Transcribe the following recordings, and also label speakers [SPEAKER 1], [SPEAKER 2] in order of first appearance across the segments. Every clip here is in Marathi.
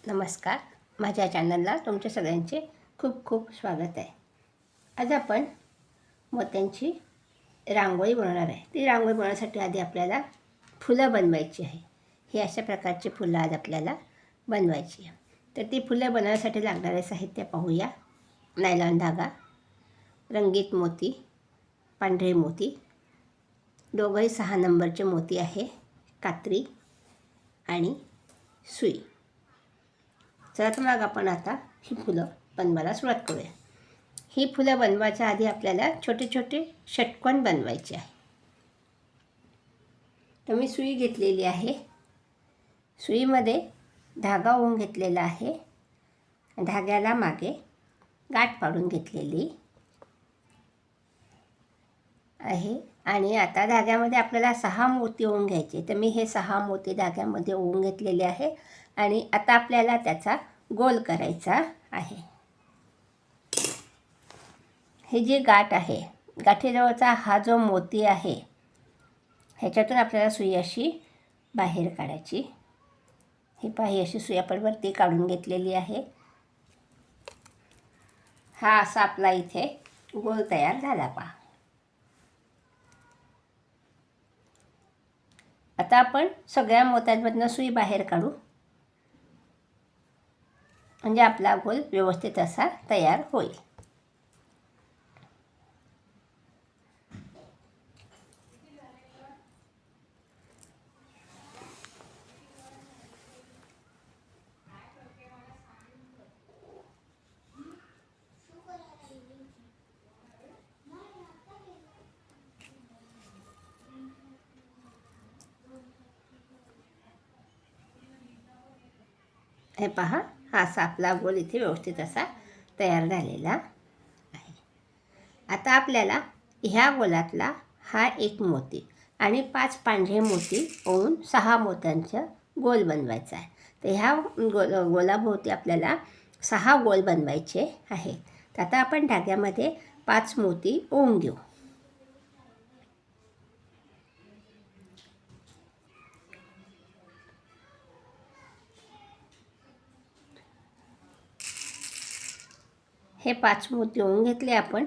[SPEAKER 1] नमस्कार. माझ्या चॅनलला तुमच्या सगळ्यांचे खूप खूप स्वागत आहे. आज आपण मोत्यांची रांगोळी बनवणार आहे. ती रांगोळी बनवण्यासाठी आधी आपल्याला फुलं बनवायची आहे. ही अशा प्रकारची फुलं आज आपल्याला बनवायची आहे. तर ती फुलं बनवण्यासाठी लागणारे साहित्य पाहूया. नायलॉन धागा, रंगीत मोती, पांढरे मोती, दोघंही 6 नंबरचे मोती आहे, कात्री आणि सुई. चला तर मग आपण आता ही फुलं बनवायला सुरुवात करूया. ही फुलं बनवायच्या आधी आपल्याला छोटे छोटे षटकोन बनवायचे आहे. तर मी सुई घेतलेली आहे. सुईमध्ये धागा ओवून घेतलेला आहे. धाग्याला मागे गाठ पाडून घेतलेली आहे. आणि आता धाग्यामध्ये आपल्याला 6 मोती ओवून घ्यायचे. तर मी हे 6 मोती धाग्यामध्ये ओवून घेतलेले आहे. आणि आता आपल्याला त्याचा गोल करायचा आहे. ही जी गाठ आहे, गाठीजवळचा हा जो मोती आहे, ह्याच्यातून आपल्याला सुई अशी बाहेर काढायची. ही पाही अशी सुई आपण वरती काढून घेतलेली आहे. हा असा आपला इथे गोल तयार झाला पहा. आता आपण सगळ्या मोत्यांमधनं सुई बाहेर काढू, म्हणजे आपला गोल व्यवस्थित असा तयार होईल. हे पहा, हा असा आपला गोल इथे व्यवस्थित असा तयार झालेला आहे. आता आपल्याला ह्या गोलातला हा एक मोती आणि 5 पांढरे मोती ओवून 6 मोत्यांचं गोल बनवायचा आहे. तर ह्या गोलाभोवती आपल्याला 6 गोल बनवायचे आहेत. तर आता आपण धाग्यामध्ये 5 मोती ओवून घेऊ. हे 5 मोती ओवून घेतले आपण.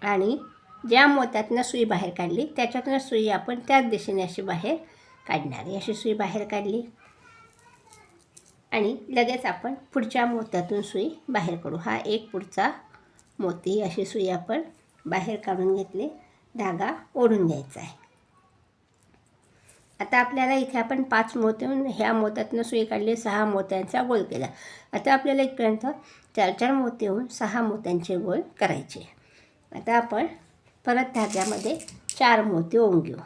[SPEAKER 1] आणि ज्या मोत्यातनं सुई बाहेर काढली त्याच्यातून सुई आपण त्याच दिशेने अशी बाहेर काढणार. अशी सुई बाहेर काढली आणि लगेच आपण पुढच्या मोत्यातून सुई बाहेर काढू. हा एक पुढचा मोती, अशी सुई आपण बाहेर काढून घेतली. धागा ओढून घ्यायचा आहे. आता आपल्याला इथे आपण 5 मोत्याहून ह्या मोत्यातनं सुई काढली, 6 मोत्यांचा गोल केला. आता आपल्याला इथपर्यंत 4 मोती होऊन 6 मोत्यांचे गोल करायचे. आता आपण परत धाग्यामध्ये 4 मोती ओवून घेऊ.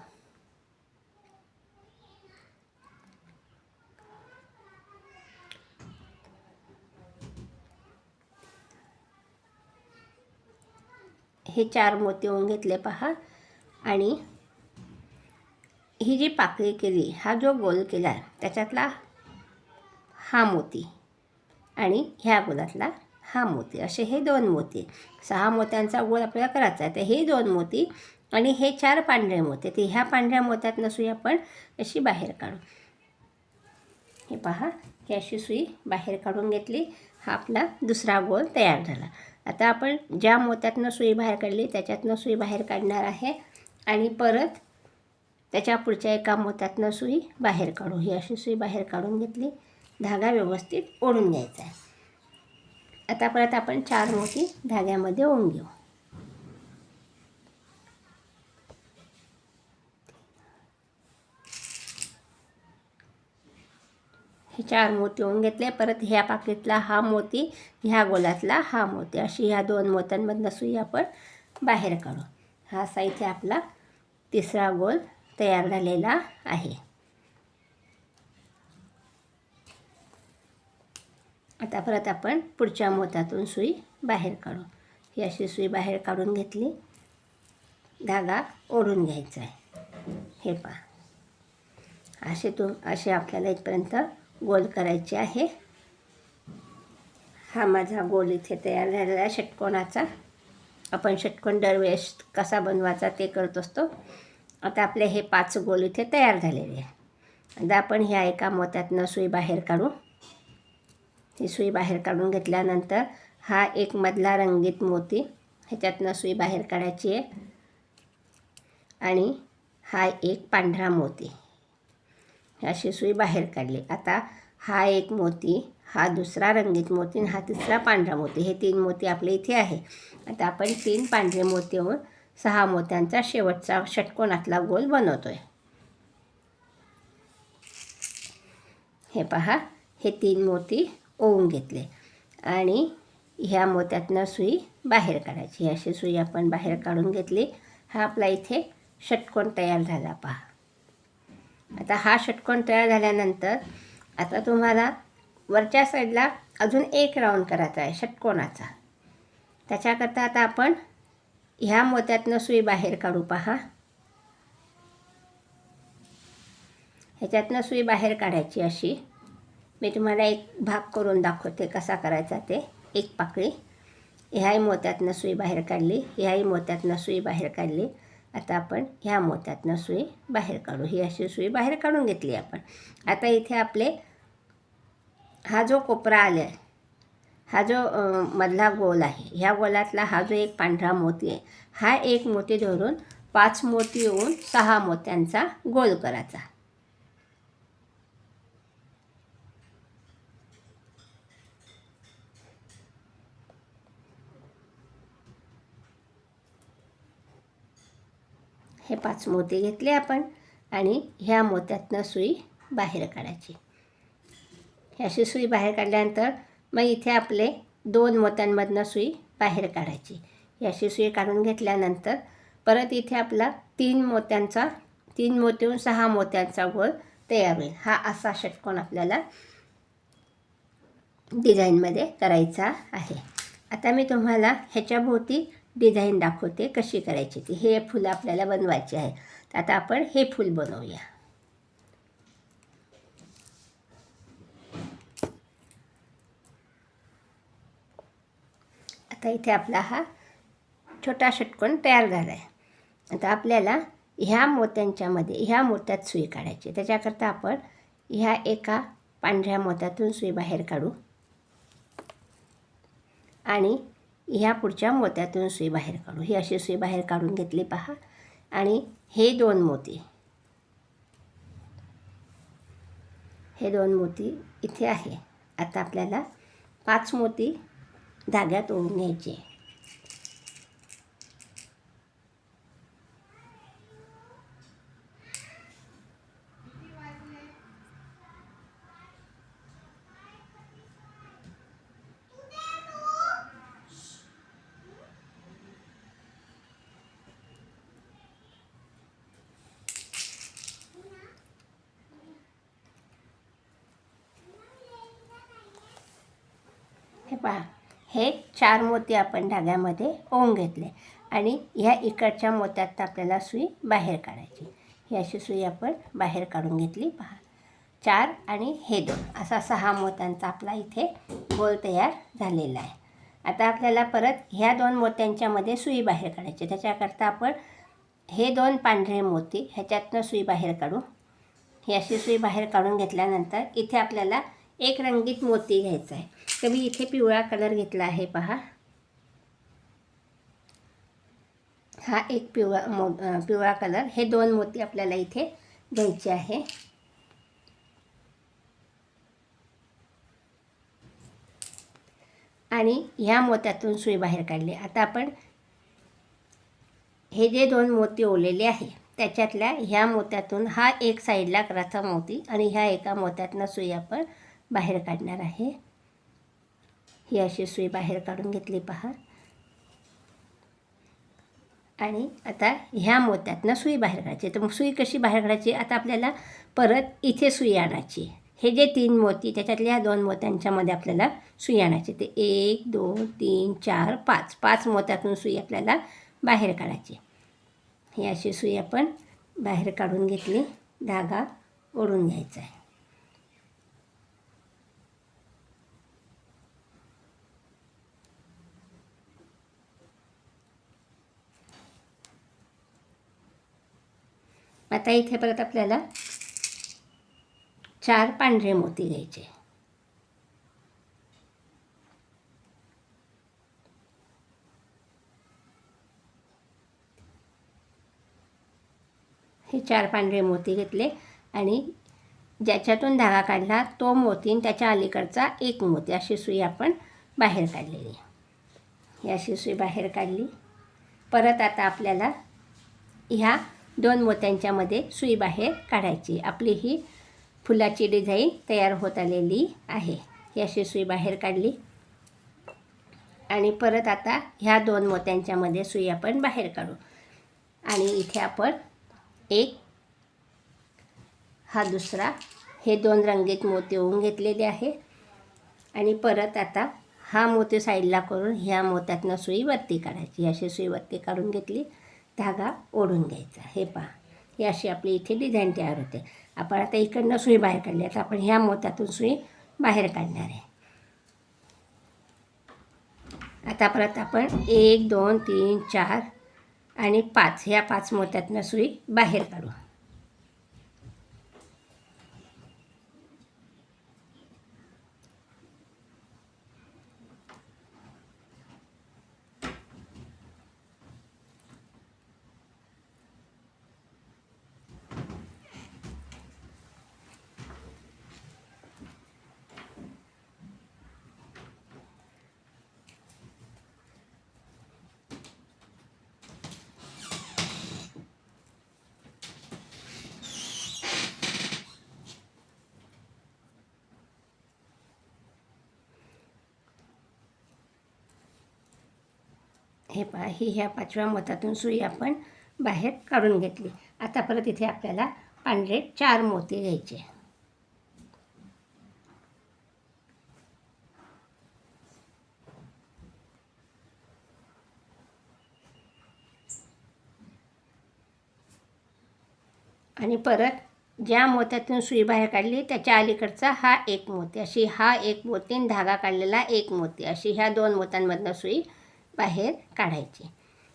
[SPEAKER 1] हे 4 मोती ओवून घेतले पहा. आणि ही जी पाकळी केली, हा जो गोल केला त्याच्यातला हा मोती आणि ह्या गोलातला हा मोती, असे हे 2 मोती. 6 मोत्यांचा गोल आपल्याला करायचा आहे. तर हे 2 मोती आणि हे 4 पांढरे मोती. तर ह्या पांढऱ्या मोत्यातनं सुई आपण अशी बाहेर काढू. हे पहा, ही अशी सुई बाहेर काढून घेतली. हा आपला दुसरा गोल तयार झाला. आता आपण ज्या मोत्यातनं सुई बाहेर काढली त्याच्यातनं सुई बाहेर काढणार आहे आणि परत त्याच्या पुढच्या एका मोत्यातनं सुई बाहेर काढू. ही अशी सुई बाहेर काढून घेतली. धागा व्यवस्थित ओढून घ्यायचा आहे. आता परत आपण 4 मोती धाग्यामध्ये ओवून घेऊ. हे 4 मोती ओवून घेतले. परत ह्या पाकळीतला हा मोती, ह्या गोलातला हा मोती, अशी ह्या 2 मोत्यांमधनं सुई आपण बाहेर काढू. हा असा इथे आपला तिसरा गोल तयार झालेला आहे. आता परत आपण पुढच्या मोत्यातून सुई बाहेर काढू. ही अशी सुई बाहेर काढून घेतली. धागा ओढून घ्यायचा आहे. हे पहा, असे आपल्याला इथपर्यंत गोल करायचे आहे. हा माझा गोल इथे तयार झालेला आहे षटकोनाचा. आपण षटकोन दरवेळेस कसा बनवायचा ते करत असतो. आता आपले हे 5 गोल इथे तयार झालेले आहे. आता आपण ह्या एका मोत्यातनं सुई बाहेर काढू. ही सुई बाहेर काढून घेतल्यानंतर हा एक मधला रंगीत मोती ह्याच्यातनं सुई बाहेर काढायची आहे आणि हा एक पांढरा मोती अशी सुई बाहेर काढली. आता हा एक मोती, हा दुसरा रंगीत मोती आणि हा तिसरा पांढरा मोती, हे 3 मोती आपले इथे आहे. आता आपण 3 पांढरे मोती होऊन 6 मोत्यांचा शेवटचा षटकोनातला गोल बनवतोय. हे पहा, हे 3 मोती ओवून घेतले आणि ह्या मोत्यातनं सुई बाहेर काढायची. अशी सुई आपण बाहेर काढून घेतली. हा आपला इथे षटकोन तयार झाला पहा. आता हा षटकोन तयार झाल्यानंतर आता तुम्हाला वरच्या साईडला अजून एक राऊंड करायचा आहे षटकोनाचा. त्याच्याकरता आता आपण ह्या मोत्यातनं सुई बाहेर काढू पहा. ह्याच्यातनं सुई बाहेर काढायची अशी. मी तुम्हाला एक भाग करून दाखवते कसा करायचा ते. एक पाकळी ह्याही मोत्यातनं सुई बाहेर काढली, ह्याही मोत्यातनं सुई बाहेर काढली. आता आपण ह्या मोत्यातनं सुई बाहेर काढू. ही अशी सुई बाहेर काढून घेतली आपण. आता इथे आपले हा जो कोपरा आला आहे, हा जो मधला गोल आहे, ह्या गोलातला हा जो एक पांढरा मोती आहे, हा एक मोती धरून 5 मोती येऊन 6 मोत्यांचा गोल करायचा. हे 5 मोती घेतले आपण आणि ह्या मोत्यातनं सुई बाहेर काढायची. ही अशी सुई बाहेर काढल्यानंतर मग इथे आपले 2 मोत्यांमधनं सुई बाहेर काढायची. ही अशी सुई काढून घेतल्यानंतर परत इथे आपला 3 मोती होऊन 6 मोत्यांचा गोल तयार होईल. हा असा षटकोन आपल्याला डिझाईनमध्ये करायचा आहे. आता मी तुम्हाला ह्याच्याभोवती डिझाईन दाखवते कशी करायची ती. हे फुलं आपल्याला बनवायचे आहे. आता आपण हे फूल बनवूया. आता इथे आपला हा छोटा षटकोन तयार झाला आहे. आता आपल्याला ह्या मोत्यांच्यामध्ये ह्या मोत्यात सुई काढायची. त्याच्याकरता आपण ह्या एका पांढऱ्या मोत्यातून सुई बाहेर काढू आणि ह्या पुढच्या मोत्यातून सुई बाहेर काढू. ही अशी सुई बाहेर काढून घेतली पहा. आणि हे 2 मोती इथे आहे. आता आपल्याला 5 मोती धाग्यात ओवून घ्यायचे. हे पहा, हे 4 मोती आपण धाग्यामध्ये ओवून घेतले आणि ह्या इकडच्या मोत्यात आपल्याला सुई बाहेर काढायची. ही अशी सुई आपण बाहेर काढून घेतली पहा. 4 आणि हे 2 असा 6 मोत्यांचा आपला इथे गोल तयार झालेला आहे. आता आपल्याला परत ह्या 2 मोत्यांच्यामध्ये सुई बाहेर काढायची. त्याच्याकरता आपण हे 2 पांढरे मोती ह्याच्यातनं सुई बाहेर काढू. ही अशी सुई बाहेर काढून घेतल्यानंतर इथे आपल्याला एक रंगीत मोती घ्यायचा आहे. तर मी इथे पिवळा कलर घेतला आहे पहा. हा एक पिवळा कलर. हे 2 मोती आपल्याला इथे घ्यायचे आहे. आणि ह्या मोत्यातून सुई बाहेर काढली. आता आपण हे जे 2 मोती ओवलेले आहे त्याच्यातल्या ह्या मोत्यातून हा एक साईडला करायचा मोती आणि ह्या एका मोत्यातनं सुई आपण बाहेर काढणार आहे. ही अशी सुई बाहेर काढून घेतली पहा. आणि आता ह्या मोत्यातनं सुई बाहेर काढायची. तर मग सुई कशी बाहेर काढायची? आता आपल्याला परत इथे सुई आणायची. हे जे 3 मोती त्याच्यातल्या ह्या 2 मोत्यांच्यामध्ये आपल्याला सुई आणायची. ते 1 2 3 4 5 मोत्यातून सुई आपल्याला बाहेर काढायची. ही अशी सुई आपण बाहेर काढून घेतली. धागा ओढून घ्यायचा आहे. आता इथे परत आपल्याला 4 पांढरे मोती घ्यायचे. हे 4 पांढरे मोती घेतले आणि ज्याच्यातून धागा काढला तो मोती आणि त्याच्या अलीकडचा एक मोती अशी सुई आपण बाहेर काढलेली. ही अशी सुई बाहेर काढली. परत आता आपल्याला ह्या 2 मोत्यांच्यामध्ये सुई बाहेर काढायची. आपली ही फुलाची डिझाईन तयार होत आलेली आहे. ही अशी सुई बाहेर काढली आणि परत आता ह्या 2 मोत्यांच्यामध्ये सुई आपण बाहेर काढू आणि इथे आपण एक, हा दुसरा, हे 2 रंगीत मोती ओवून घेतलेले आहे आणि परत आता हा मोती साईडला करून ह्या मोत्यातनं सुई वरती काढायची. अशी सुई वरती काढून घेतली, धागा ओढून घ्यायचा. हे पहा, ही अशी आपली इथे डिझाईन तयार होते. आपण आता इकडनं सुई बाहेर काढली. आता आपण ह्या मोत्यातून सुई बाहेर काढणार आहे. आता परत आपण 1 2 3 4 आणि 5 ह्या 5 मोत्यातनं सुई बाहेर काढू. हे पहा, ही ह्या 5व्या मोत्यातून सुई आपण बाहेर काढून घेतली. आता परत इथे आपल्याला पांढरे 4 मोती घ्यायचे. आणि परत ज्या मोत्यातून सुई बाहेर काढली त्याच्या अलीकडचा हा एक मोती, अशी हा एक मोती आणि धागा काढलेला एक मोती, अशी ह्या 2 मोत्यांमधनं सुई बाहेर काढायची.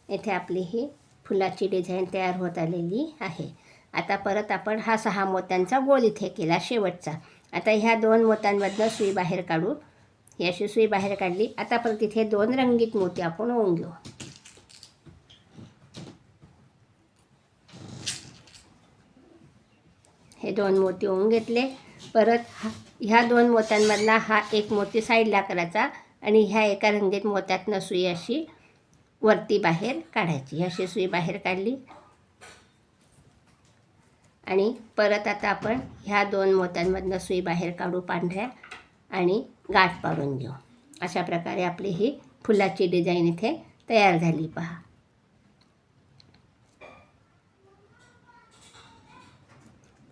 [SPEAKER 1] इथे आपली ही फुलाची डिझाईन तयार होत आलेली आहे. आता परत आपण हा 6 मोत्यांचा गोल इथे केला शेवटचा. आता ह्या 2 मोत्यांमधनं सुई बाहेर काढू. ही अशी सुई बाहेर काढली. आता परत इथे 2 रंगीत मोती आपण ओवून घेऊ. हे 2 मोती ओवून घेतले. परत ह्या 2 मोत्यांमधला हा एक मोती साईडला करायचा आणि ह्या एका रंगीत मोत्यातनं सुई अशी वरती बाहेर काढायची. अशी सुई बाहेर काढली आणि परत आता आपण ह्या 2 मोत्यांमधनं सुई बाहेर काढू पांढऱ्या आणि गाठ पाडून घेऊ. अशा प्रकारे आपली ही फुलाची डिझाईन इथे तयार झाली. पहा,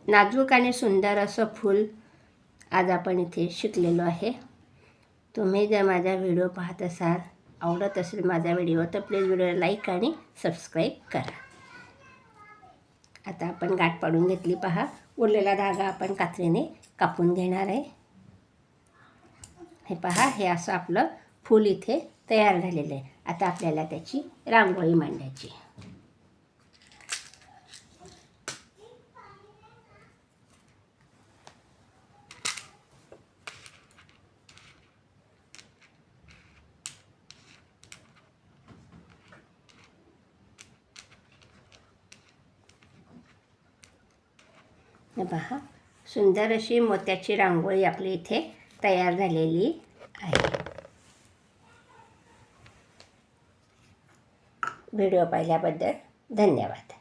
[SPEAKER 1] नाजूक आणि सुंदर असं फूल आज आपण इथे शिकलेलो आहे. तुम्ही जर माझा व्हिडिओ पाहत असाल, आवडत असेल माझा व्हिडिओ, तर प्लीज व्हिडिओला लाईक आणि सबस्क्राईब करा. आता आपण गाठ पाडून घेतली. पहा, उरलेला धागा आपण कात्रीने कापून घेणार आहे. हे पहा, हे असं आपलं फूल इथे तयार झालेलं आहे. आता आपल्याला त्याची रांगोळी मांडायची. हे पहा, सुंदर अशी मोत्याची रांगोळी आपली इथे तयार झालेली आहे. व्हिडिओ पाहिल्याबद्दल धन्यवाद.